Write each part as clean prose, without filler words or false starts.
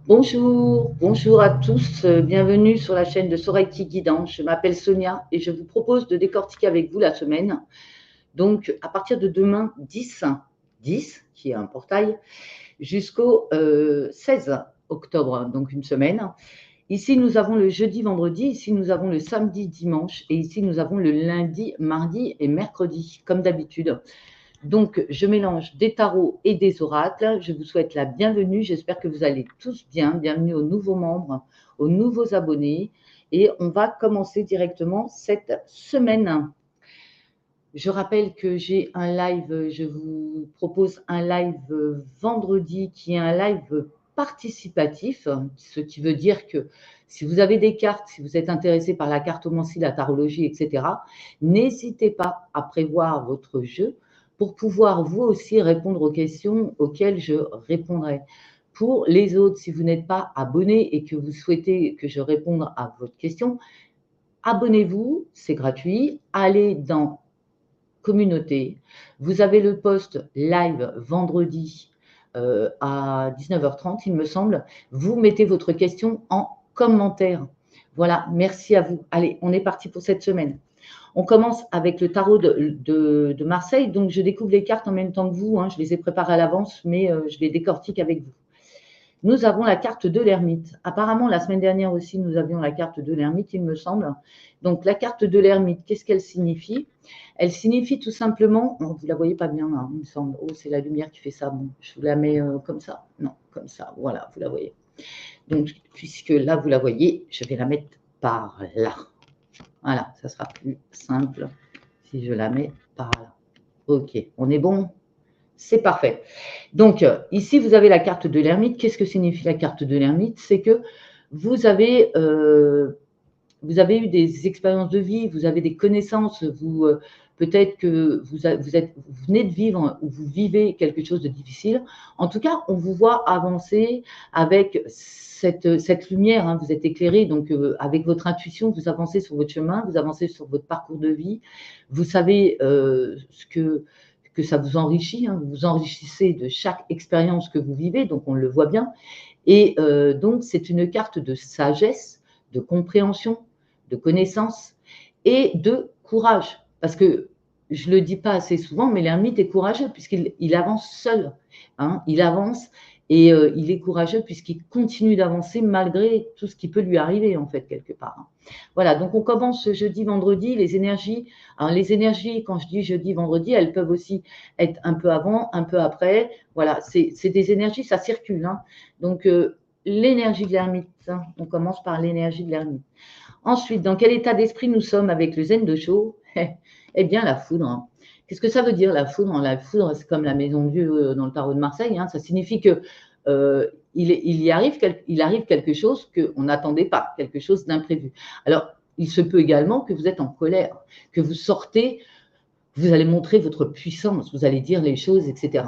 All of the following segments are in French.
Bonjour, bonjour à tous, bienvenue sur la chaîne de Soraïti Guidance. Je m'appelle Sonia et je vous propose de décortiquer avec vous la semaine. Donc, à partir de demain, 10, qui est un portail, jusqu'au 16 octobre, donc une semaine. Ici, nous avons le jeudi, vendredi, ici, nous avons le samedi, dimanche, et ici, nous avons le lundi, mardi et mercredi, comme d'habitude. Donc, je mélange des tarots et des oracles. Je vous souhaite la bienvenue. J'espère que vous allez tous bien. Bienvenue aux nouveaux membres, aux nouveaux abonnés. Et on va commencer directement cette semaine. Je rappelle que j'ai un live, je vous propose un live vendredi qui est un live participatif, ce qui veut dire que si vous avez des cartes, si vous êtes intéressé par la cartomancie, la tarologie, etc., n'hésitez pas à prévoir votre jeu pour pouvoir vous aussi répondre aux questions auxquelles je répondrai. Pour les autres, si vous n'êtes pas abonné et que vous souhaitez que je réponde à votre question, abonnez-vous, c'est gratuit. Allez dans communauté. Vous avez le post live vendredi à 19h30, il me semble. Vous mettez votre question en commentaire. Voilà, merci à vous. Allez, on est parti pour cette semaine. On commence avec le tarot de Marseille. Donc, je découvre les cartes en même temps que vous. Je les ai préparées à l'avance, mais je les décortique avec vous. Nous avons la carte de l'ermite. Apparemment, la semaine dernière aussi, nous avions la carte de l'ermite, il me semble. Donc, la carte de l'ermite, qu'est-ce qu'elle signifie? Elle signifie tout simplement, vous ne la voyez pas bien là, il me semble. Oh, c'est la lumière qui fait ça. Bon, je vous la mets comme ça. Non, comme ça. Voilà, vous la voyez. Donc, puisque là, vous la voyez, je vais la mettre par là. Voilà, ça sera plus simple si je la mets par là. Ok, on est bon? C'est parfait. Donc, ici, vous avez la carte de l'ermite. Qu'est-ce que signifie la carte de l'ermite? C'est que vous avez eu des expériences de vie, vous avez des connaissances, peut-être que vous venez de vivre ou vous vivez quelque chose de difficile. En tout cas, on vous voit avancer avec cette lumière, vous êtes éclairé, donc avec votre intuition, vous avancez sur votre chemin, vous avancez sur votre parcours de vie, vous savez que ça vous enrichit, vous vous enrichissez de chaque expérience que vous vivez, donc on le voit bien. Et donc, c'est une carte de sagesse, de compréhension, de connaissance et de courage. Parce que je ne le dis pas assez souvent, mais l'ermite est courageux puisqu'il avance seul. Il avance et il est courageux puisqu'il continue d'avancer malgré tout ce qui peut lui arriver, en fait, quelque part. Voilà, donc on commence jeudi, vendredi, les énergies. Alors, les énergies, quand je dis jeudi, vendredi, elles peuvent aussi être un peu avant, un peu après. Voilà, c'est des énergies, ça circule. Donc, l'énergie de l'ermite, on commence par l'énergie de l'ermite. Ensuite, dans quel état d'esprit nous sommes avec le zen de Sho? Eh bien, la foudre. Qu'est-ce que ça veut dire, la foudre? La foudre, c'est comme la maison de Dieu dans le tarot de Marseille. Ça signifie que il arrive quelque chose qu'on n'attendait pas, quelque chose d'imprévu. Alors, il se peut également que vous êtes en colère, que vous sortez, vous allez montrer votre puissance, vous allez dire les choses, etc.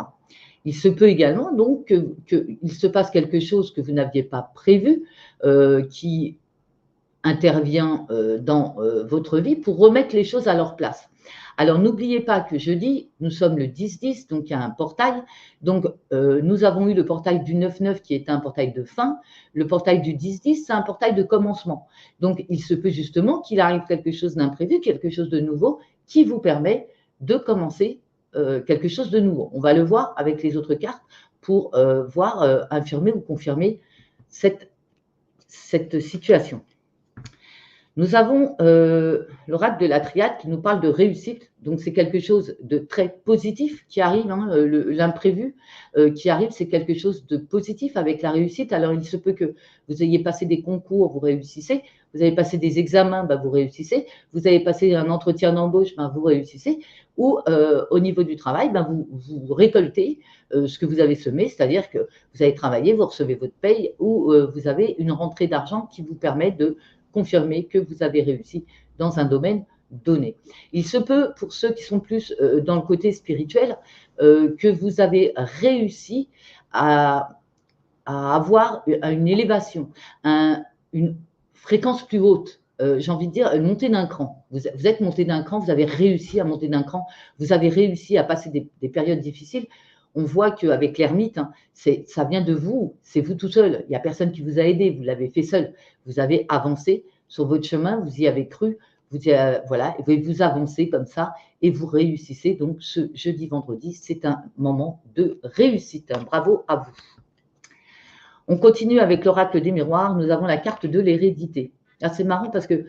Il se peut également donc qu'il se passe quelque chose que vous n'aviez pas prévu, qui intervient dans votre vie pour remettre les choses à leur place. Alors, n'oubliez pas que jeudi, nous sommes le 10-10, donc il y a un portail. Donc, nous avons eu le portail du 9-9 qui est un portail de fin. Le portail du 10-10, c'est un portail de commencement. Donc, il se peut justement qu'il arrive quelque chose d'imprévu, quelque chose de nouveau qui vous permet de commencer quelque chose de nouveau. On va le voir avec les autres cartes pour voir infirmer ou confirmer cette situation. Nous avons l'oracle de la triade qui nous parle de réussite. Donc, c'est quelque chose de très positif qui arrive. L'imprévu qui arrive, c'est quelque chose de positif avec la réussite. Alors, il se peut que vous ayez passé des concours, vous réussissez. Vous avez passé des examens, vous réussissez. Vous avez passé un entretien d'embauche, vous réussissez. Ou au niveau du travail, vous récoltez ce que vous avez semé, c'est-à-dire que vous avez travaillé, vous recevez votre paye ou vous avez une rentrée d'argent qui vous permet de confirmer que vous avez réussi dans un domaine donné. Il se peut, pour ceux qui sont plus dans le côté spirituel, que vous avez réussi à avoir une élévation, une fréquence plus haute. J'ai envie de dire, une montée d'un cran. Vous êtes monté d'un cran, vous avez réussi à monter d'un cran, vous avez réussi à passer des périodes difficiles. on voit qu'avec l'ermite, hein, ça vient de vous, c'est vous tout seul. Il n'y a personne qui vous a aidé, vous l'avez fait seul. Vous avez avancé sur votre chemin, vous y avez cru, voilà, et vous avancez comme ça et vous réussissez. Donc, ce jeudi, vendredi, c'est un moment de réussite. Bravo à vous. On continue avec l'oracle des miroirs. Nous avons la carte de l'hérédité. C'est marrant parce que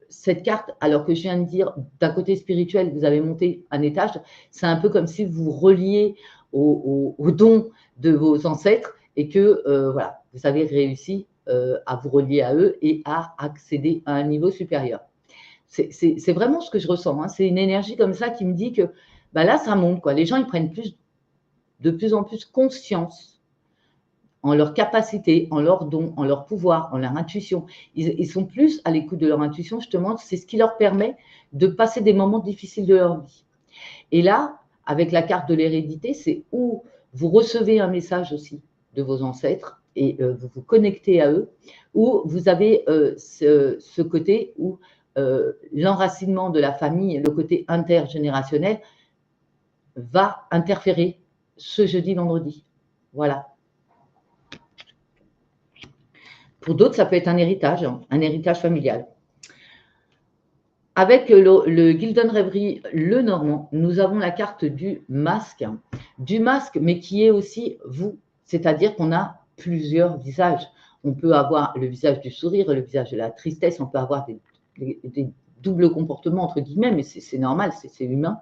cette carte, alors que je viens de dire, d'un côté spirituel, vous avez monté un étage, c'est un peu comme si vous reliez au don de vos ancêtres et que voilà, vous avez réussi à vous relier à eux et à accéder à un niveau supérieur. C'est vraiment ce que je ressens. Hein. C'est une énergie comme ça qui me dit que bah là, ça monte. Quoi. Les gens, ils prennent de plus en plus conscience en leur capacité, en leur don, en leur pouvoir, en leur intuition. Ils sont plus à l'écoute de leur intuition, justement, c'est ce qui leur permet de passer des moments difficiles de leur vie. Et là, avec la carte de l'hérédité, c'est où vous recevez un message aussi de vos ancêtres et vous vous connectez à eux, où vous avez ce côté où l'enracinement de la famille, le côté intergénérationnel, va interférer ce jeudi, vendredi. Voilà. Pour d'autres, ça peut être un héritage familial. Avec le Gildon Reverie, le Normand, nous avons la carte du masque, mais qui est aussi vous. C'est-à-dire qu'on a plusieurs visages. On peut avoir le visage du sourire, le visage de la tristesse, on peut avoir des doubles comportements, entre guillemets, mais c'est normal, c'est humain.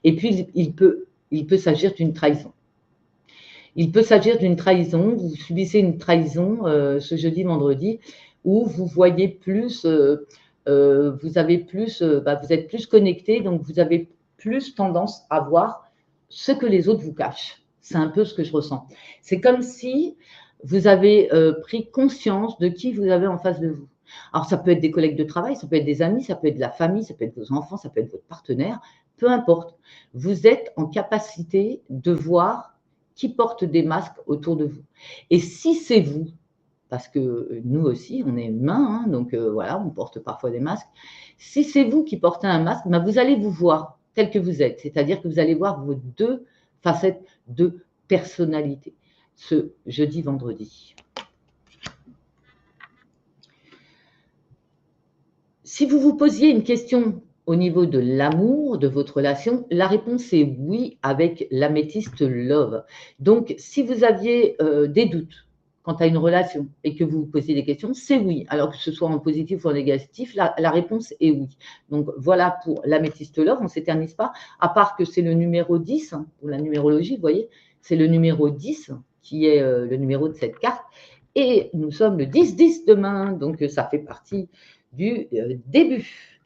Et puis, il peut s'agir d'une trahison. Il peut s'agir d'une trahison, vous subissez une trahison ce jeudi, vendredi, où vous voyez plus, vous êtes plus connecté, donc vous avez plus tendance à voir ce que les autres vous cachent. C'est un peu ce que je ressens. C'est comme si vous avez pris conscience de qui vous avez en face de vous. Alors, ça peut être des collègues de travail, ça peut être des amis, ça peut être de la famille, ça peut être vos enfants, ça peut être votre partenaire, peu importe. Vous êtes en capacité de voir qui porte des masques autour de vous. Et si c'est vous, parce que nous aussi, on est humains, hein, donc voilà, on porte parfois des masques. Si c'est vous qui portez un masque, ben vous allez vous voir tel que vous êtes, c'est-à-dire que vous allez voir vos deux facettes de personnalité ce jeudi, vendredi. Si vous vous posiez une question au niveau de l'amour, de votre relation, la réponse est oui avec l'améthyste love. Donc, si vous aviez des doutes quant à une relation et que vous vous posiez des questions, c'est oui. Alors que ce soit en positif ou en négatif, la réponse est oui. Donc, voilà pour l'améthyste love, on ne s'éternise pas, à part que c'est le numéro 10, hein, pour la numérologie, vous voyez, c'est le numéro 10 qui est le numéro de cette carte. Et nous sommes le 10-10 demain, donc ça fait partie du début.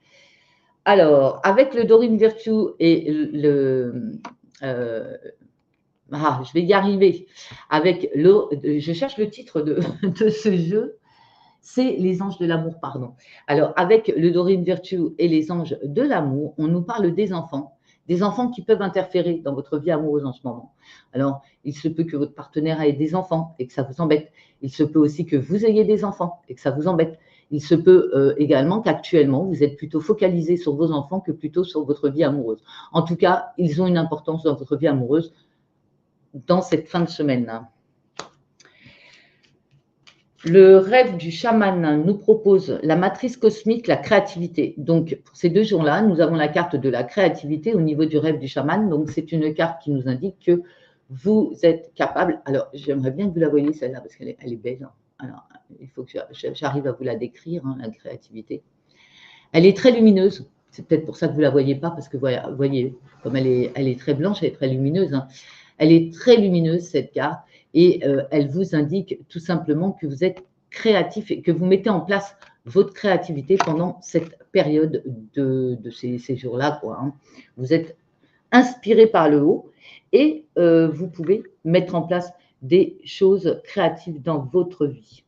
Alors, avec le Dorine Virtue et je vais y arriver. Avec je cherche le titre de ce jeu. C'est les anges de l'amour, pardon. Alors, avec le Dorine Virtue et les anges de l'amour, on nous parle des enfants qui peuvent interférer dans votre vie amoureuse en ce moment. Alors, il se peut que votre partenaire ait des enfants et que ça vous embête. Il se peut aussi que vous ayez des enfants et que ça vous embête. Il se peut également qu'actuellement, vous êtes plutôt focalisé sur vos enfants que plutôt sur votre vie amoureuse. En tout cas, ils ont une importance dans votre vie amoureuse dans cette fin de semaine. Le rêve du chaman nous propose la matrice cosmique, la créativité. Donc, pour ces 2 jours-là, nous avons la carte de la créativité au niveau du rêve du chaman. Donc, c'est une carte qui nous indique que vous êtes capable. Alors, j'aimerais bien que vous la voyiez, celle-là, parce qu'elle est belle. Alors, il faut que j'arrive à vous la décrire, hein, la créativité. Elle est très lumineuse. C'est peut-être pour ça que vous ne la voyez pas, parce que vous voyez, comme elle est très blanche, elle est très lumineuse. Hein. Elle est très lumineuse, cette carte, et elle vous indique tout simplement que vous êtes créatif et que vous mettez en place votre créativité pendant cette période de ces jours-là. Hein. Vous êtes inspiré par le haut et vous pouvez mettre en place des choses créatives dans votre vie.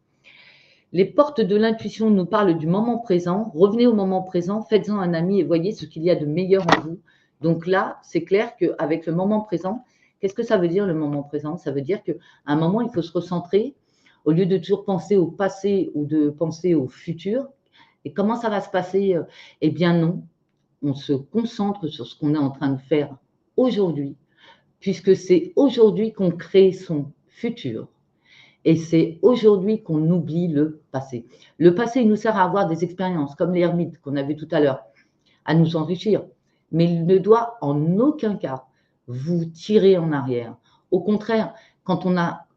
Les portes de l'intuition nous parlent du moment présent. Revenez au moment présent, faites-en un ami et voyez ce qu'il y a de meilleur en vous. Donc là, c'est clair qu'avec le moment présent, qu'est-ce que ça veut dire le moment présent? Ça veut dire qu'à un moment, il faut se recentrer au lieu de toujours penser au passé ou de penser au futur. Et comment ça va se passer? Eh bien non, on se concentre sur ce qu'on est en train de faire aujourd'hui puisque c'est aujourd'hui qu'on crée son futur. Et c'est aujourd'hui qu'on oublie le passé. Le passé, il nous sert à avoir des expériences, comme l'ermite qu'on a vu tout à l'heure, à nous enrichir. Mais il ne doit en aucun cas vous tirer en arrière. Au contraire, quand on a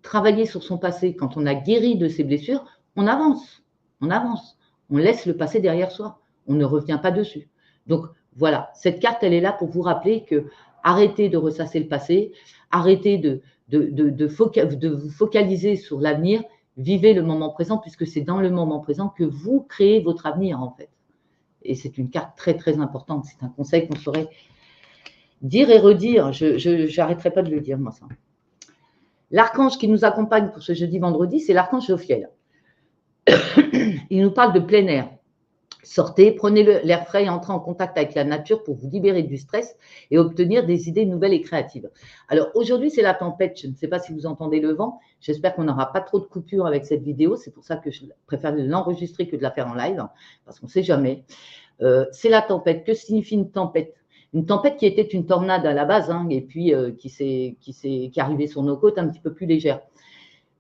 travaillé sur son passé, quand on a guéri de ses blessures, on avance, on avance. On laisse le passé derrière soi. On ne revient pas dessus. Donc voilà, cette carte, elle est là pour vous rappeler que arrêtez de ressasser le passé, arrêtez de vous focaliser sur l'avenir, vivez le moment présent, puisque c'est dans le moment présent que vous créez votre avenir, en fait. Et c'est une carte très, très importante. C'est un conseil qu'on saurait dire et redire. Je n'arrêterai pas de le dire, moi, ça. L'archange qui nous accompagne pour ce jeudi-vendredi, c'est l'archange Jophiel. Il nous parle de plein air. Sortez, prenez l'air frais et entrez en contact avec la nature pour vous libérer du stress et obtenir des idées nouvelles et créatives. Alors aujourd'hui, c'est la tempête. Je ne sais pas si vous entendez le vent. J'espère qu'on n'aura pas trop de coupures avec cette vidéo. C'est pour ça que je préfère l'enregistrer que de la faire en live, parce qu'on ne sait jamais. C'est la tempête. Que signifie une tempête? Une tempête qui était une tornade à la base, et puis qui est arrivée sur nos côtes un petit peu plus légère.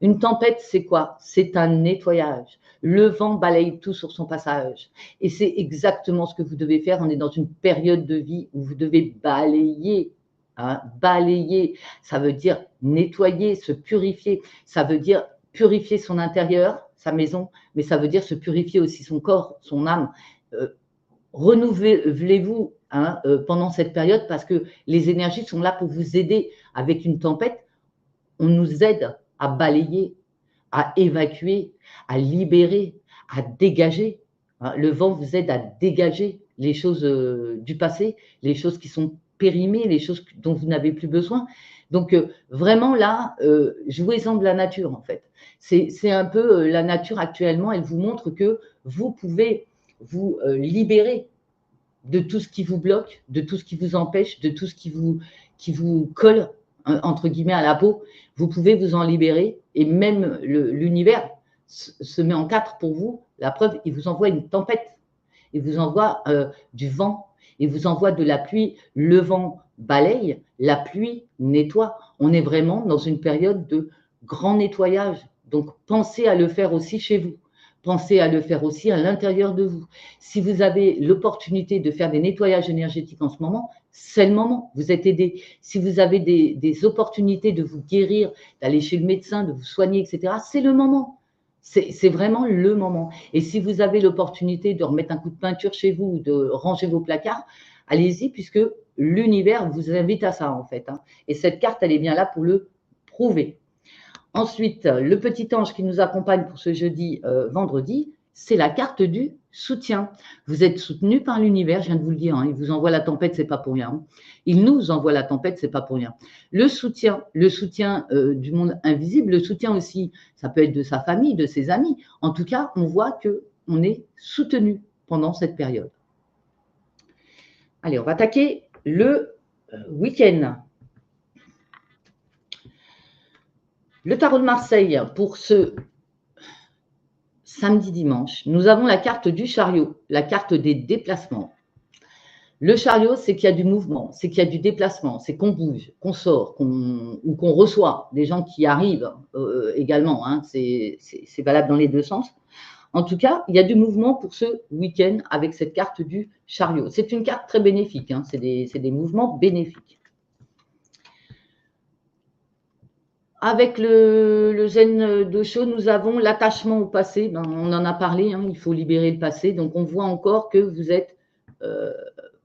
Une tempête, c'est quoi? C'est un nettoyage. Le vent balaye tout sur son passage. Et c'est exactement ce que vous devez faire. On est dans une période de vie où vous devez balayer. Balayer, ça veut dire nettoyer, se purifier. Ça veut dire purifier son intérieur, sa maison, mais ça veut dire se purifier aussi son corps, son âme. Renouvelez-vous pendant cette période, parce que les énergies sont là pour vous aider. Avec une tempête, on nous aide à balayer, à évacuer, à libérer, à dégager. Le vent vous aide à dégager les choses du passé, les choses qui sont périmées, les choses dont vous n'avez plus besoin. Donc vraiment là, jouez-en de la nature, en fait. C'est un peu la nature actuellement, elle vous montre que vous pouvez vous libérer de tout ce qui vous bloque, de tout ce qui vous empêche, de tout ce qui vous colle entre guillemets à la peau. Vous pouvez vous en libérer, et même l'univers se met en quatre pour vous. La preuve, il vous envoie une tempête, il vous envoie du vent, il vous envoie de la pluie. Le vent balaye, la pluie nettoie. On est vraiment dans une période de grand nettoyage. Donc pensez à le faire aussi chez vous. Pensez à le faire aussi à l'intérieur de vous. Si vous avez l'opportunité de faire des nettoyages énergétiques en ce moment, c'est le moment, vous êtes aidé. Si vous avez des opportunités de vous guérir, d'aller chez le médecin, de vous soigner, etc., c'est le moment. C'est vraiment le moment. Et si vous avez l'opportunité de remettre un coup de peinture chez vous ou de ranger vos placards, allez-y, puisque l'univers vous invite à ça, en fait. Et cette carte, elle est bien là pour le prouver. Ensuite, le petit ange qui nous accompagne pour ce jeudi vendredi, c'est la carte du soutien. Vous êtes soutenu par l'univers, je viens de vous le dire, il vous envoie la tempête, c'est pas pour rien. Il nous envoie la tempête, c'est pas pour rien. Le soutien du monde invisible, le soutien aussi, ça peut être de sa famille, de ses amis. En tout cas, on voit qu'on est soutenu pendant cette période. Allez, on va attaquer le week-end. Le tarot de Marseille, pour ce samedi-dimanche, nous avons la carte du chariot, la carte des déplacements. Le chariot, c'est qu'il y a du mouvement, c'est qu'il y a du déplacement, c'est qu'on bouge, qu'on sort, ou qu'on reçoit des gens qui arrivent également. C'est valable dans les deux sens. En tout cas, il y a du mouvement pour ce week-end avec cette carte du chariot. C'est une carte très bénéfique, c'est des mouvements bénéfiques. Avec le zen d'Osho, nous avons l'attachement au passé. On en a parlé, il faut libérer le passé. Donc, on voit encore que vous êtes,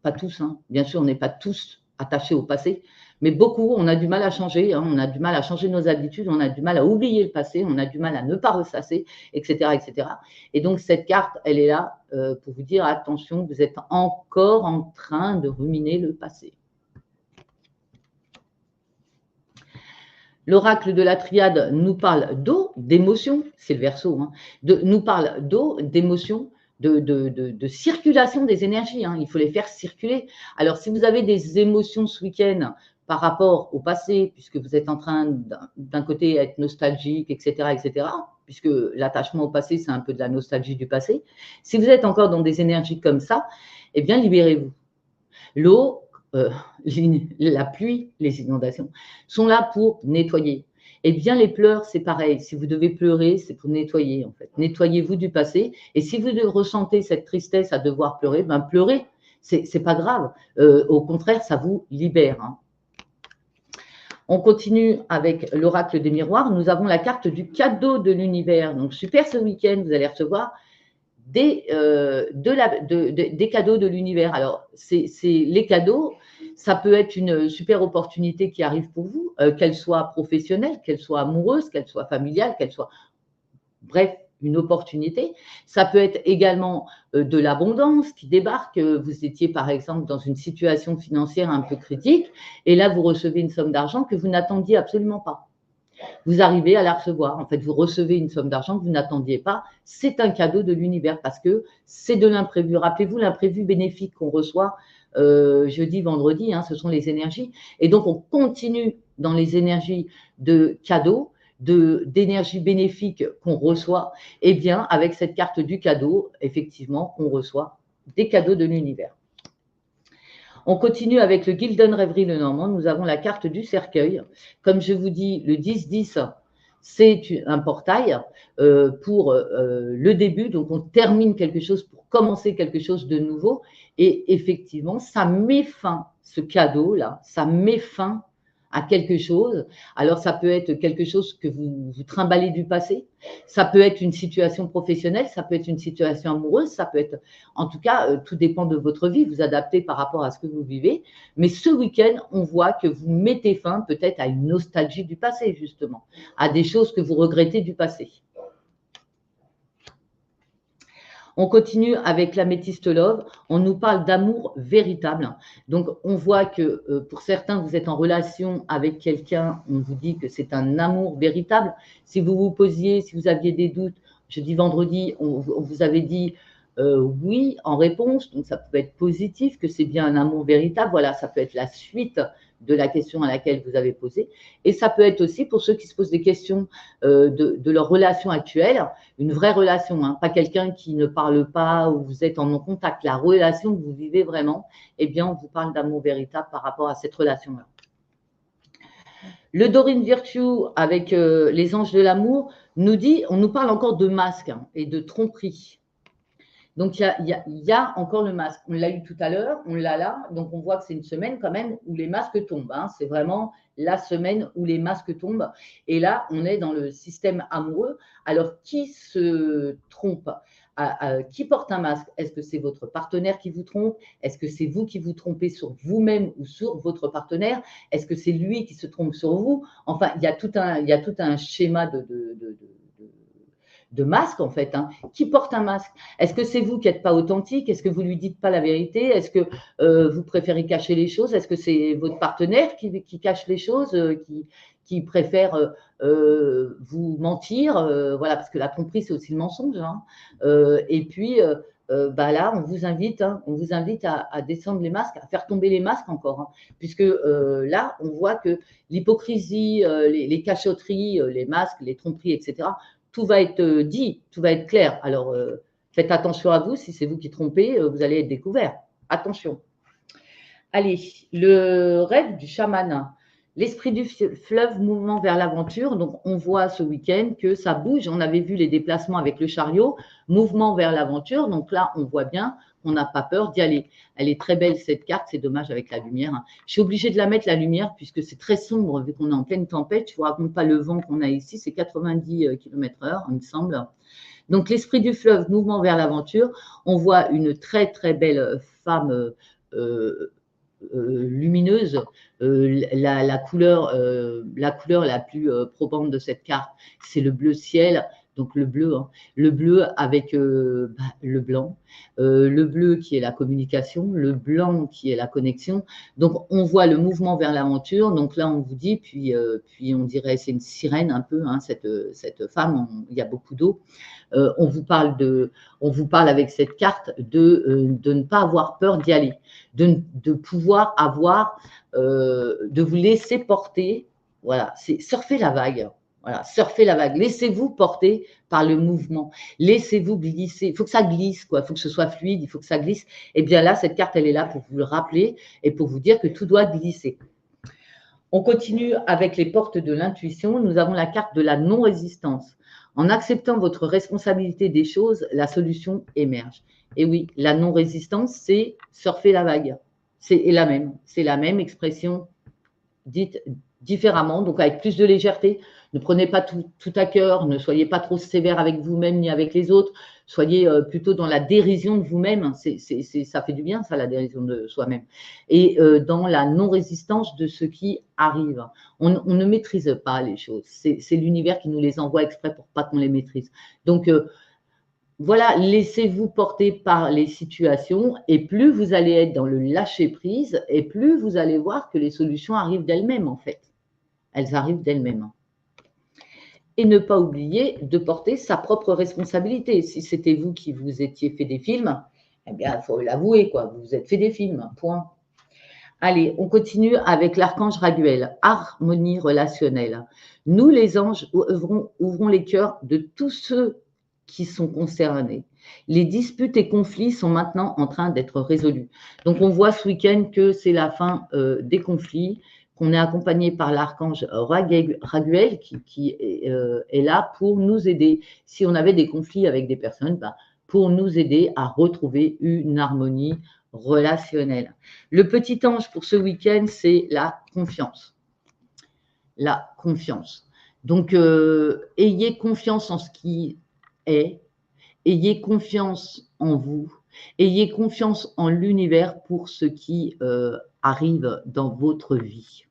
pas tous, bien sûr, on n'est pas tous attachés au passé, mais beaucoup, on a du mal à changer. On a du mal à changer nos habitudes, on a du mal à oublier le passé, on a du mal à ne pas ressasser, etc., etc. Et donc, cette carte, elle est là pour vous dire, attention, vous êtes encore en train de ruminer le passé. L'oracle de la triade nous parle d'eau, d'émotion, c'est le verso, nous parle d'eau, d'émotion, de circulation des énergies. Il faut les faire circuler. Alors, si vous avez des émotions ce week-end par rapport au passé, puisque vous êtes en train d'un côté être nostalgique, etc., puisque l'attachement au passé, c'est un peu de la nostalgie du passé. Si vous êtes encore dans des énergies comme ça, eh bien, libérez-vous. L'eau, la pluie, les inondations, sont là pour nettoyer. Eh bien, les pleurs, c'est pareil. Si vous devez pleurer, c'est pour nettoyer, en fait. Nettoyez-vous du passé. Et si vous ressentez cette tristesse à devoir pleurer, ben pleurez. C'est pas grave. Au contraire, ça vous libère. Hein. On continue avec l'oracle des miroirs. Nous avons la carte du cadeau de l'univers. Donc, super, ce week-end, vous allez recevoir des cadeaux de l'univers. Alors, c'est les cadeaux, ça peut être une super opportunité qui arrive pour vous, qu'elle soit professionnelle, qu'elle soit amoureuse, qu'elle soit familiale, qu'elle soit… Bref, une opportunité. Ça peut être également de l'abondance qui débarque. Vous étiez par exemple dans une situation financière un peu critique et là, vous recevez une somme d'argent que vous n'attendiez absolument pas. Vous arrivez à la recevoir. En fait, vous recevez une somme d'argent que vous n'attendiez pas. C'est un cadeau de l'univers parce que c'est de l'imprévu. Rappelez-vous l'imprévu bénéfique qu'on reçoit jeudi, vendredi, hein, ce sont les énergies. Et donc, on continue dans les énergies de cadeaux, d'énergie bénéfique qu'on reçoit. Eh bien, avec cette carte du cadeau, effectivement, on reçoit des cadeaux de l'univers. On continue avec le Gilden Rêverie le Normand. Nous avons la carte du cercueil. Comme je vous dis, le 10-10, c'est un portail pour le début. Donc, on termine quelque chose pour commencer quelque chose de nouveau. Et effectivement, ça met fin, ce cadeau-là, ça met fin à quelque chose. Alors, ça peut être quelque chose que vous trimballez du passé. Ça peut être une situation professionnelle, ça peut être une situation amoureuse, ça peut être… En tout cas, tout dépend de votre vie. Vous adaptez par rapport à ce que vous vivez. Mais ce week-end, on voit que vous mettez fin peut-être à une nostalgie du passé, justement, à des choses que vous regrettez du passé. On continue avec l'améthyste love. On nous parle d'amour véritable. Donc, on voit que pour certains, vous êtes en relation avec quelqu'un. On vous dit que c'est un amour véritable. Si vous vous posiez, si vous aviez des doutes, jeudi, vendredi, on vous avait dit oui en réponse. Donc, ça peut être positif, que c'est bien un amour véritable. Voilà, ça peut être la suite de la question à laquelle vous avez posé. Et ça peut être aussi pour ceux qui se posent des questions de leur relation actuelle, une vraie relation, hein, pas quelqu'un qui ne parle pas ou vous êtes en non-contact. La relation que vous vivez vraiment, eh bien, on vous parle d'amour véritable par rapport à cette relation-là. Le Dorine Virtue avec les anges de l'amour nous dit, on nous parle encore de masque hein, et de tromperie. Donc, il y a encore le masque. On l'a eu tout à l'heure, on l'a là. Donc, on voit que c'est une semaine quand même où les masques tombent. Hein. C'est vraiment la semaine où les masques tombent. Et là, on est dans le système amoureux. Alors, qui se trompe ? Qui porte un masque? Est-ce que c'est votre partenaire qui vous trompe? Est-ce que c'est vous qui vous trompez sur vous-même ou sur votre partenaire? Est-ce que c'est lui qui se trompe sur vous? Enfin, il y a tout un schéma de masque en fait. Hein. Qui porte un masque? Est-ce que c'est vous qui n'êtes pas authentique? Est-ce que vous lui dites pas la vérité? Est-ce que vous préférez cacher les choses? Est-ce que c'est votre partenaire qui cache les choses, qui préfère vous mentir? Voilà, parce que la tromperie c'est aussi le mensonge. Hein. Et puis là, on vous invite à descendre les masques, à faire tomber les masques encore, hein, puisque là, on voit que l'hypocrisie, les cachotteries, les masques, les tromperies, etc., tout va être dit, tout va être clair. Alors, faites attention à vous, si c'est vous qui trompez, vous allez être découvert. Attention. Allez, le rêve du chaman. L'esprit du fleuve, mouvement vers l'aventure. Donc, on voit ce week-end que ça bouge. On avait vu les déplacements avec le chariot, mouvement vers l'aventure. Donc là, on voit bien qu'on n'a pas peur d'y aller. Elle est très belle, cette carte. C'est dommage avec la lumière. Je suis obligée de la mettre, la lumière, puisque c'est très sombre, vu qu'on est en pleine tempête. Je ne vous raconte pas le vent qu'on a ici. C'est 90 km/h, il me semble. Donc, l'esprit du fleuve, mouvement vers l'aventure. On voit une très, très belle femme lumineuse, la couleur la plus probante de cette carte, c'est le bleu ciel, donc le bleu, hein, le bleu avec le blanc, le bleu qui est la communication, le blanc qui est la connexion. Donc on voit le mouvement vers l'aventure. Donc là on vous dit, puis on dirait c'est une sirène un peu, hein, cette femme. Il y a beaucoup d'eau. On vous parle avec cette carte de ne pas avoir peur d'y aller, de pouvoir avoir, de vous laisser porter. Voilà, c'est surfer la vague. Voilà, surfez la vague. Laissez-vous porter par le mouvement. Laissez-vous glisser. Il faut que ça glisse, quoi. Il faut que ce soit fluide, il faut que ça glisse. Et bien là, cette carte, elle est là pour vous le rappeler et pour vous dire que tout doit glisser. On continue avec les portes de l'intuition. Nous avons la carte de la non-résistance. En acceptant votre responsabilité des choses, la solution émerge. Et oui, la non-résistance, c'est surfer la vague. C'est la même. C'est la même expression dite différemment, donc avec plus de légèreté. Ne prenez pas tout à cœur, ne soyez pas trop sévère avec vous-même ni avec les autres, soyez plutôt dans la dérision de vous-même, ça fait du bien ça, la dérision de soi-même, et dans la non-résistance de ce qui arrive. On ne maîtrise pas les choses, c'est l'univers qui nous les envoie exprès pour pas qu'on les maîtrise. Donc voilà, laissez-vous porter par les situations et plus vous allez être dans le lâcher-prise et plus vous allez voir que les solutions arrivent d'elles-mêmes en fait. Elles arrivent d'elles-mêmes. Et ne pas oublier de porter sa propre responsabilité. Si c'était vous qui vous étiez fait des films, eh bien, il faut l'avouer, quoi. Vous vous êtes fait des films, point. Allez, on continue avec l'archange Raguel, harmonie relationnelle. Nous, les anges, ouvrons les cœurs de tous ceux qui sont concernés. Les disputes et conflits sont maintenant en train d'être résolus. Donc, on voit ce week-end que c'est la fin des conflits, qu'on est accompagné par l'archange Raguel qui est là pour nous aider. Si on avait des conflits avec des personnes, pour nous aider à retrouver une harmonie relationnelle. Le petit ange pour ce week-end, c'est la confiance. La confiance. Donc, ayez confiance en ce qui est, ayez confiance en vous, ayez confiance en l'univers pour ce qui arrive dans votre vie.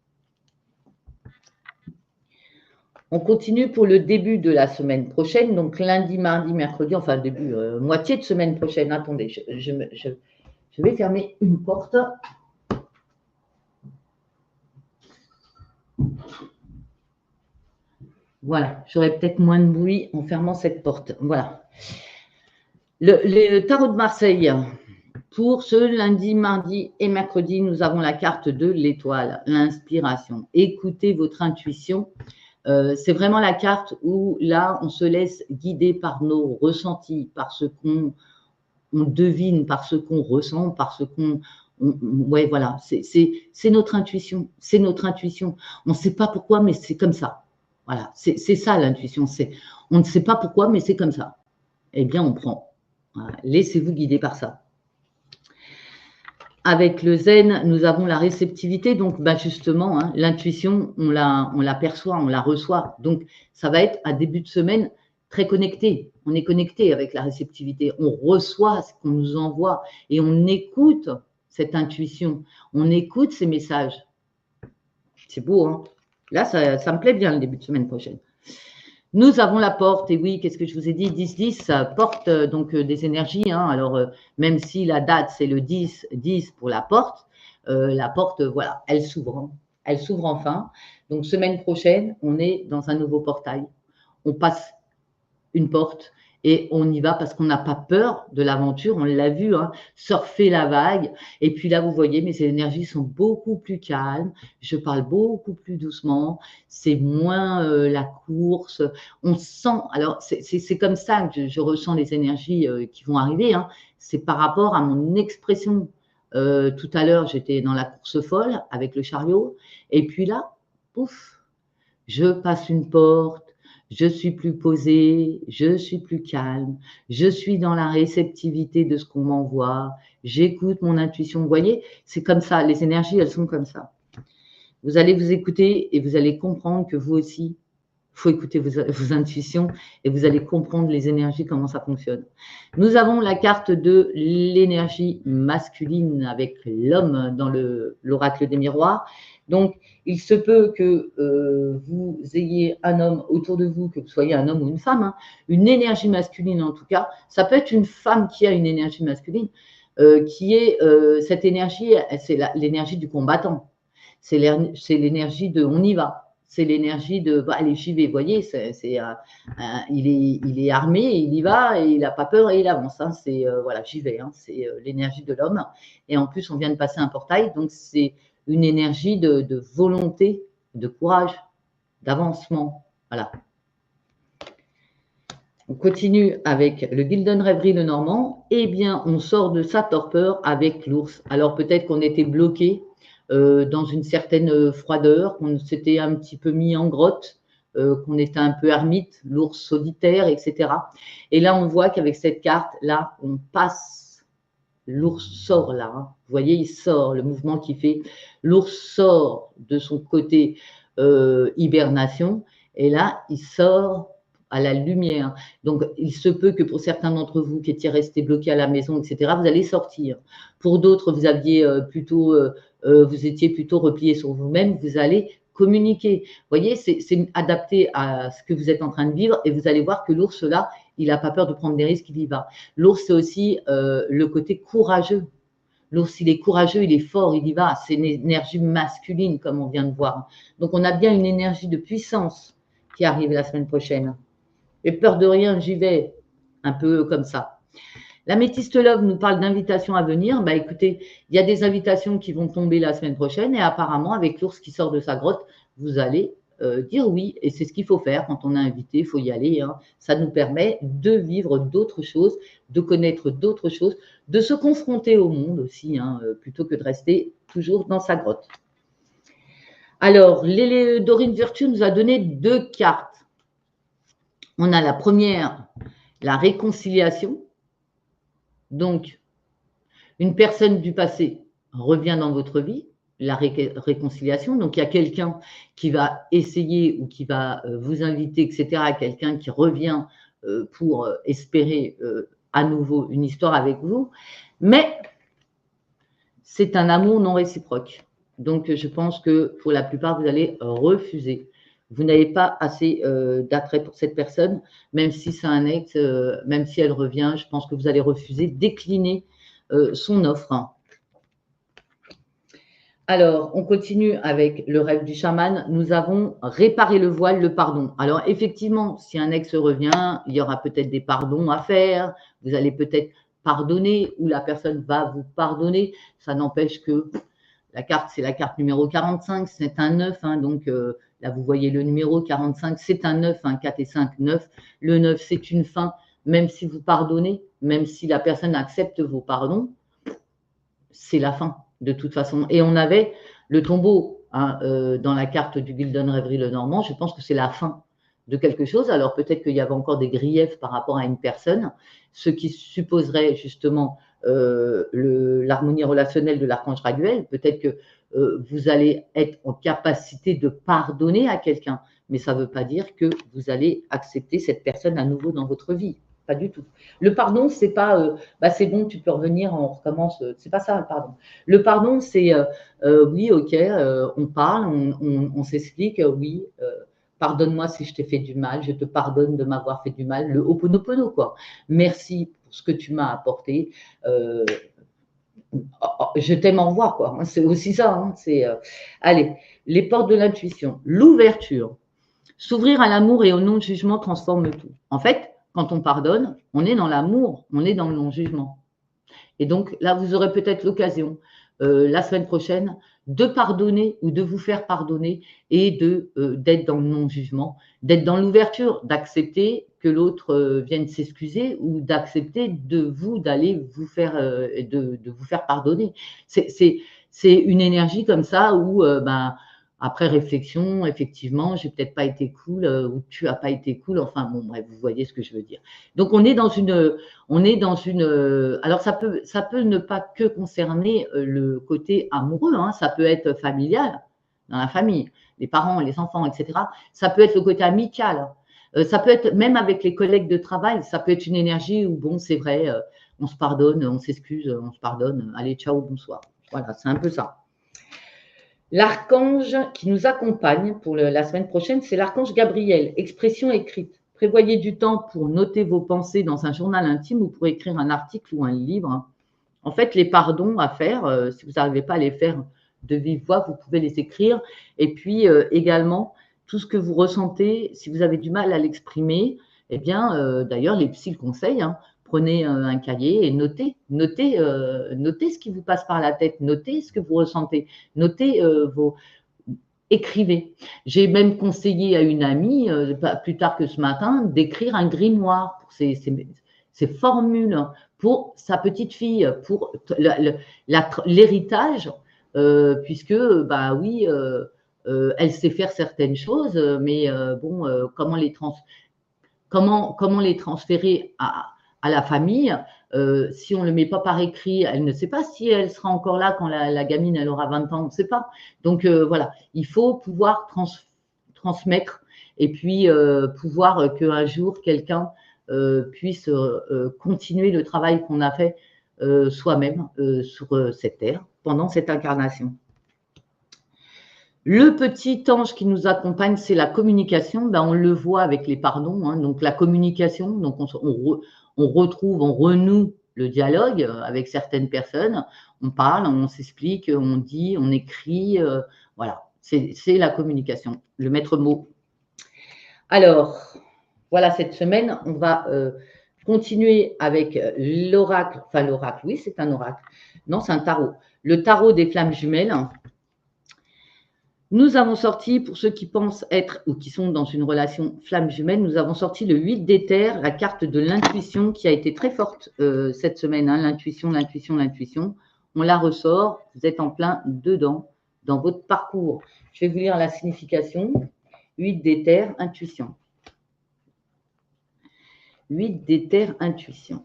On continue pour le début de la semaine prochaine, donc lundi, mardi, mercredi, enfin début, moitié de semaine prochaine. Attendez, je vais fermer une porte. Voilà, j'aurai peut-être moins de bruit en fermant cette porte. Voilà. Le tarot de Marseille, pour ce lundi, mardi et mercredi, nous avons la carte de l'étoile, l'inspiration. Écoutez votre intuition. C'est vraiment la carte où là, on se laisse guider par nos ressentis, par ce qu'on devine, par ce qu'on ressent, par ce qu'on... ouais, voilà, c'est notre intuition. C'est notre intuition. On ne sait pas pourquoi, mais c'est comme ça. Voilà, c'est ça l'intuition. On ne sait pas pourquoi, mais c'est comme ça. Eh bien, on prend. Voilà. Laissez-vous guider par ça. Avec le zen, nous avons la réceptivité. Donc, justement, hein, l'intuition, on la perçoit, on la reçoit. Donc, ça va être un début de semaine très connecté. On est connecté avec la réceptivité. On reçoit ce qu'on nous envoie et on écoute cette intuition. On écoute ces messages. C'est beau, hein? Là, ça me plaît bien le début de semaine prochaine. Nous avons la porte, et oui, qu'est-ce que je vous ai dit, 10-10, ça porte donc des énergies. Hein. Alors, même si la date, c'est le 10-10 pour la porte, voilà, elle s'ouvre. Hein. Elle s'ouvre enfin. Donc, semaine prochaine, on est dans un nouveau portail. On passe une porte et on y va parce qu'on n'a pas peur de l'aventure. On l'a vu, hein, surfer la vague. Et puis là, vous voyez, mes énergies sont beaucoup plus calmes. Je parle beaucoup plus doucement. C'est moins la course. On sent, alors c'est comme ça que je ressens les énergies qui vont arriver. Hein. C'est par rapport à mon expression. Tout à l'heure, j'étais dans la course folle avec le chariot. Et puis là, pouf, je passe une porte. Je suis plus posée, je suis plus calme, je suis dans la réceptivité de ce qu'on m'envoie, j'écoute mon intuition. Vous voyez, c'est comme ça, les énergies, elles sont comme ça. Vous allez vous écouter et vous allez comprendre que vous aussi, il faut écouter vos intuitions et vous allez comprendre les énergies, comment ça fonctionne. Nous avons la carte de l'énergie masculine avec l'homme dans l'oracle des miroirs. Donc, il se peut que vous ayez un homme autour de vous, que vous soyez un homme ou une femme, hein, une énergie masculine en tout cas. Ça peut être une femme qui a une énergie masculine, qui est cette énergie, c'est l'énergie du combattant. C'est l'énergie de on y va. C'est l'énergie de allez, j'y vais. Vous voyez, il est armé, il y va, et il n'a pas peur et il avance. Hein. C'est voilà, j'y vais. Hein. C'est l'énergie de l'homme. Et en plus, on vient de passer un portail, donc c'est une énergie de volonté, de courage, d'avancement. Voilà. On continue avec le Gildon Rêverie le Normand. Eh bien, on sort de sa torpeur avec l'ours. Alors peut-être qu'on était bloqué dans une certaine froideur, qu'on s'était un petit peu mis en grotte, qu'on était un peu ermite, l'ours solitaire, etc. Et là, on voit qu'avec cette carte, là, on passe. L'ours sort là. Hein. Vous voyez, il sort, le mouvement qu'il fait. L'ours sort de son côté hibernation. Et là, il sort à la lumière. Donc, il se peut que pour certains d'entre vous qui étiez restés bloqués à la maison, etc., vous allez sortir. Pour d'autres, vous étiez plutôt repliés sur vous-même, vous allez communiquer. Vous voyez, c'est adapté à ce que vous êtes en train de vivre et vous allez voir que l'ours là, il n'a pas peur de prendre des risques, il y va. L'ours, c'est aussi le côté courageux. L'ours, il est courageux, il est fort, il y va. C'est une énergie masculine, comme on vient de voir. Donc, on a bien une énergie de puissance qui arrive la semaine prochaine. Et peur de rien, j'y vais. Un peu comme ça. La Métiste Love nous parle d'invitations à venir. Bah, écoutez, il y a des invitations qui vont tomber la semaine prochaine et apparemment, avec l'ours qui sort de sa grotte, vous allez dire oui. Et c'est ce qu'il faut faire quand on est invité, il faut y aller. Hein. Ça nous permet de vivre d'autres choses, de connaître d'autres choses, de se confronter au monde aussi, hein, plutôt que de rester toujours dans sa grotte. Alors, Dorine Virtue nous a donné 2 cartes. On a la première, la réconciliation. Donc, une personne du passé revient dans votre vie, la réconciliation. Donc, il y a quelqu'un qui va essayer ou qui va vous inviter, etc. Quelqu'un qui revient pour espérer à nouveau une histoire avec vous. Mais c'est un amour non réciproque. Donc, je pense que pour la plupart, vous allez refuser. Vous n'avez pas assez d'attrait pour cette personne, même si c'est un ex, même si elle revient, je pense que vous allez refuser, décliner son offre. Alors, on continue avec le rêve du chaman. Nous avons réparé le voile, le pardon. Alors, effectivement, si un ex revient, il y aura peut-être des pardons à faire. Vous allez peut-être pardonner ou la personne va vous pardonner. Ça n'empêche que la carte, c'est la carte numéro 45, c'est un 9. Hein, donc, là, vous voyez le numéro 45, c'est un 9, hein, 4 et 5, 9. Le 9, c'est une fin. Même si vous pardonnez, même si la personne accepte vos pardons, c'est la fin, de toute façon. Et on avait le tombeau hein, dans la carte du Gildon Rêverie le Normand. Je pense que c'est la fin de quelque chose. Alors peut-être qu'il y avait encore des griefs par rapport à une personne, ce qui supposerait justement l'harmonie relationnelle de l'archange Raguel. Peut-être que vous allez être en capacité de pardonner à quelqu'un, mais ça ne veut pas dire que vous allez accepter cette personne à nouveau dans votre vie. Pas du tout. Le pardon, c'est pas c'est bon, tu peux revenir, on recommence. C'est pas ça le pardon. Le pardon, c'est oui, ok, on parle, on s'explique, oui, pardonne-moi si je t'ai fait du mal, je te pardonne de m'avoir fait du mal. Le Ho'oponopono, quoi. Merci pour ce que tu m'as apporté. Je t'aime, au revoir, quoi. C'est aussi ça. Hein, allez, les portes de l'intuition, l'ouverture, s'ouvrir à l'amour et au non-jugement transforme tout. En fait, quand on pardonne, on est dans l'amour, on est dans le non-jugement. Et donc là, vous aurez peut-être l'occasion, la semaine prochaine, de pardonner ou de vous faire pardonner et d'être dans le non-jugement, d'être dans l'ouverture, d'accepter que l'autre vienne s'excuser ou d'accepter d'aller vous faire, de vous faire pardonner. C'est une énergie comme ça où après réflexion, effectivement, j'ai peut-être pas été cool ou tu as pas été cool. Enfin bon, bref, vous voyez ce que je veux dire. Donc on est dans une, alors ça peut ne pas que concerner le côté amoureux, hein, ça peut être familial dans la famille, les parents, les enfants, etc. Ça peut être le côté amical. Ça peut être même avec les collègues de travail. Ça peut être une énergie où bon, c'est vrai, on se pardonne, on s'excuse, on se pardonne. Allez, ciao, bonsoir. Voilà, c'est un peu ça. L'archange qui nous accompagne pour la semaine prochaine, c'est l'archange Gabriel, expression écrite. Prévoyez du temps pour noter vos pensées dans un journal intime ou pour écrire un article ou un livre. En fait, les pardons à faire, si vous n'arrivez pas à les faire de vive voix, vous pouvez les écrire. Et puis également, tout ce que vous ressentez, si vous avez du mal à l'exprimer, eh bien, d'ailleurs, les psys le conseillent, hein, prenez un cahier et notez ce qui vous passe par la tête, notez ce que vous ressentez, notez écrivez. J'ai même conseillé à une amie, pas plus tard que ce matin, d'écrire un grimoire pour ces formules pour sa petite fille, pour l'héritage, puisque, bah oui, elle sait faire certaines choses, mais bon, comment les transférer à la famille si on ne le met pas par écrit, elle ne sait pas si elle sera encore là quand la gamine elle aura 20 ans, on ne sait pas. Donc voilà, il faut pouvoir transmettre et puis pouvoir qu'un jour quelqu'un puisse continuer le travail qu'on a fait soi-même sur cette terre pendant cette incarnation. Le petit ange qui nous accompagne, c'est la communication. Ben, on le voit avec les pardons. Hein. Donc la communication, donc on retrouve, on renoue le dialogue avec certaines personnes. On parle, on s'explique, on dit, on écrit. Voilà, c'est la communication, le maître mot. Alors, voilà, cette semaine, on va continuer avec l'oracle. Enfin, l'oracle, oui, c'est un oracle. Non, c'est un tarot. Le tarot des flammes jumelles. Nous avons sorti, pour ceux qui pensent être ou qui sont dans une relation flamme jumelle, nous avons sorti le 8 d'éther, la carte de l'intuition qui a été très forte cette semaine. Hein, l'intuition, l'intuition, l'intuition. On la ressort, vous êtes en plein dedans, dans votre parcours. Je vais vous lire la signification. 8 d'éther, intuition. 8 d'éther, intuition.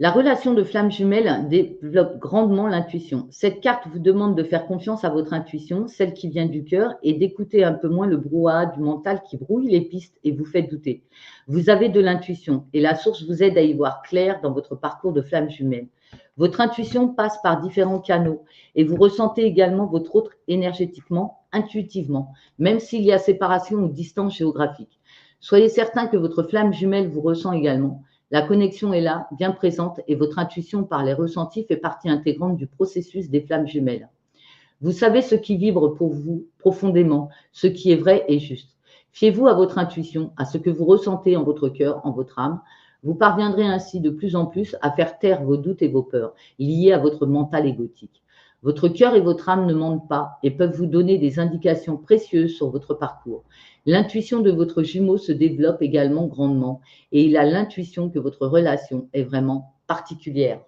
La relation de flamme jumelle développe grandement l'intuition. Cette carte vous demande de faire confiance à votre intuition, celle qui vient du cœur, et d'écouter un peu moins le brouhaha du mental qui brouille les pistes et vous fait douter. Vous avez de l'intuition et la source vous aide à y voir clair dans votre parcours de flamme jumelle. Votre intuition passe par différents canaux et vous ressentez également votre autre énergétiquement, intuitivement, même s'il y a séparation ou distance géographique. Soyez certain que votre flamme jumelle vous ressent également. La connexion est là, bien présente, et votre intuition par les ressentis fait partie intégrante du processus des flammes jumelles. Vous savez ce qui vibre pour vous profondément, ce qui est vrai et juste. Fiez-vous à votre intuition, à ce que vous ressentez en votre cœur, en votre âme. Vous parviendrez ainsi de plus en plus à faire taire vos doutes et vos peurs, liés à votre mental égotique. Votre cœur et votre âme ne mentent pas et peuvent vous donner des indications précieuses sur votre parcours. L'intuition de votre jumeau se développe également grandement et il a l'intuition que votre relation est vraiment particulière.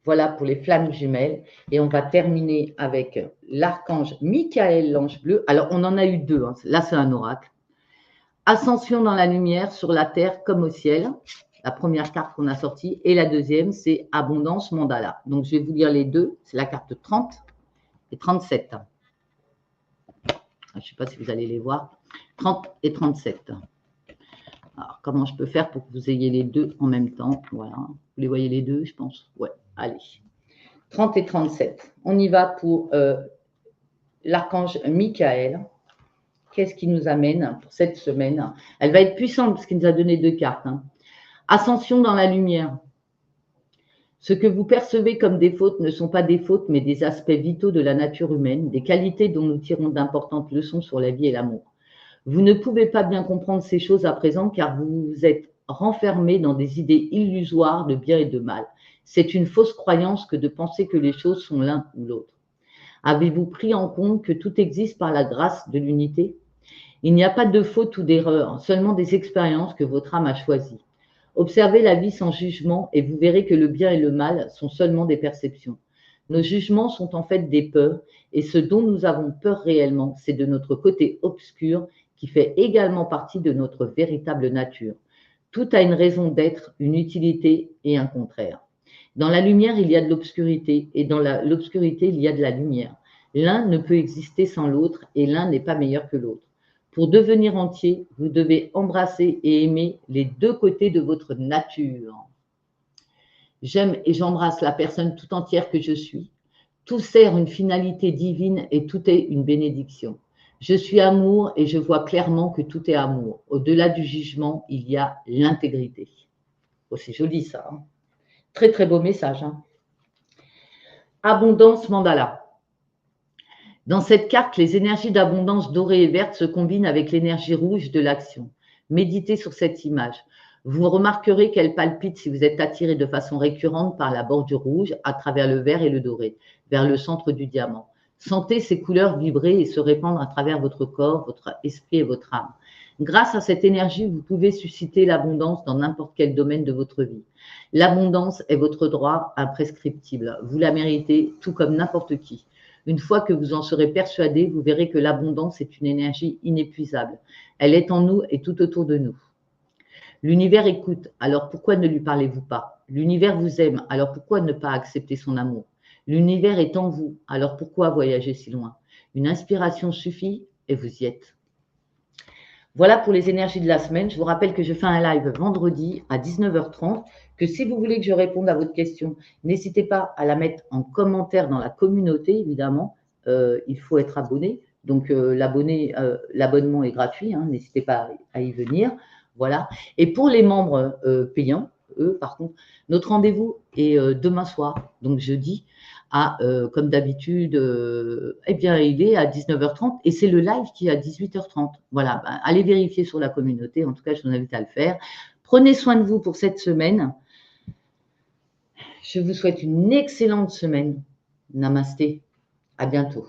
Voilà pour les flammes jumelles. Et on va terminer avec l'archange Michael, l'ange bleu. Alors, on en a eu deux. Hein. Là, c'est un oracle. Ascension dans la lumière, sur la terre comme au ciel. La première carte qu'on a sortie. Et la deuxième, c'est Abondance Mandala. Donc, je vais vous lire les deux. C'est la carte 30 et 37. Je ne sais pas si vous allez les voir. 30 et 37. Alors, comment je peux faire pour que vous ayez les deux en même temps? Voilà. Vous les voyez les deux, je pense. Ouais, allez. 30 et 37. On y va pour l'archange Michael. Qu'est-ce qui nous amène pour cette semaine? Elle va être puissante parce qu'il nous a donné deux cartes. Hein. Ascension dans la lumière. Ce que vous percevez comme des fautes ne sont pas des fautes, mais des aspects vitaux de la nature humaine, des qualités dont nous tirons d'importantes leçons sur la vie et l'amour. Vous ne pouvez pas bien comprendre ces choses à présent car vous vous êtes renfermé dans des idées illusoires de bien et de mal. C'est une fausse croyance que de penser que les choses sont l'un ou l'autre. Avez-vous pris en compte que tout existe par la grâce de l'unité? Il n'y a pas de faute ou d'erreur, seulement des expériences que votre âme a choisies. Observez la vie sans jugement et vous verrez que le bien et le mal sont seulement des perceptions. Nos jugements sont en fait des peurs et ce dont nous avons peur réellement, c'est de notre côté obscur qui fait également partie de notre véritable nature. Tout a une raison d'être, une utilité et un contraire. Dans la lumière, il y a de l'obscurité et dans l'obscurité, il y a de la lumière. L'un ne peut exister sans l'autre et l'un n'est pas meilleur que l'autre. Pour devenir entier, vous devez embrasser et aimer les deux côtés de votre nature. J'aime et j'embrasse la personne tout entière que je suis. Tout sert une finalité divine et tout est une bénédiction. Je suis amour et je vois clairement que tout est amour. Au-delà du jugement, il y a l'intégrité. Oh, c'est joli ça. Hein. Très très beau message. Hein. Abondance mandala. Dans cette carte, les énergies d'abondance dorée et verte se combinent avec l'énergie rouge de l'action. Méditez sur cette image. Vous remarquerez qu'elle palpite si vous êtes attiré de façon récurrente par la bordure rouge à travers le vert et le doré, vers le centre du diamant. Sentez ces couleurs vibrer et se répandre à travers votre corps, votre esprit et votre âme. Grâce à cette énergie, vous pouvez susciter l'abondance dans n'importe quel domaine de votre vie. L'abondance est votre droit imprescriptible. Vous la méritez, tout comme n'importe qui. Une fois que vous en serez persuadé, vous verrez que l'abondance est une énergie inépuisable. Elle est en nous et tout autour de nous. L'univers écoute, alors pourquoi ne lui parlez-vous pas? L'univers vous aime, alors pourquoi ne pas accepter son amour? L'univers est en vous, alors pourquoi voyager si loin? Une inspiration suffit et vous y êtes. Voilà pour les énergies de la semaine. Je vous rappelle que je fais un live vendredi à 19h30, que si vous voulez que je réponde à votre question, n'hésitez pas à la mettre en commentaire dans la communauté, évidemment. Il faut être abonné. Donc, l'abonnement est gratuit, hein, n'hésitez pas à y venir. Voilà. Et pour les membres payants, eux, par contre, notre rendez-vous est demain soir, donc jeudi, comme d'habitude, eh bien, il est à 19h30 et c'est le live qui est à 18h30. Voilà, ben, allez vérifier sur la communauté. En tout cas, je vous invite à le faire. Prenez soin de vous pour cette semaine. Je vous souhaite une excellente semaine. Namasté. À bientôt.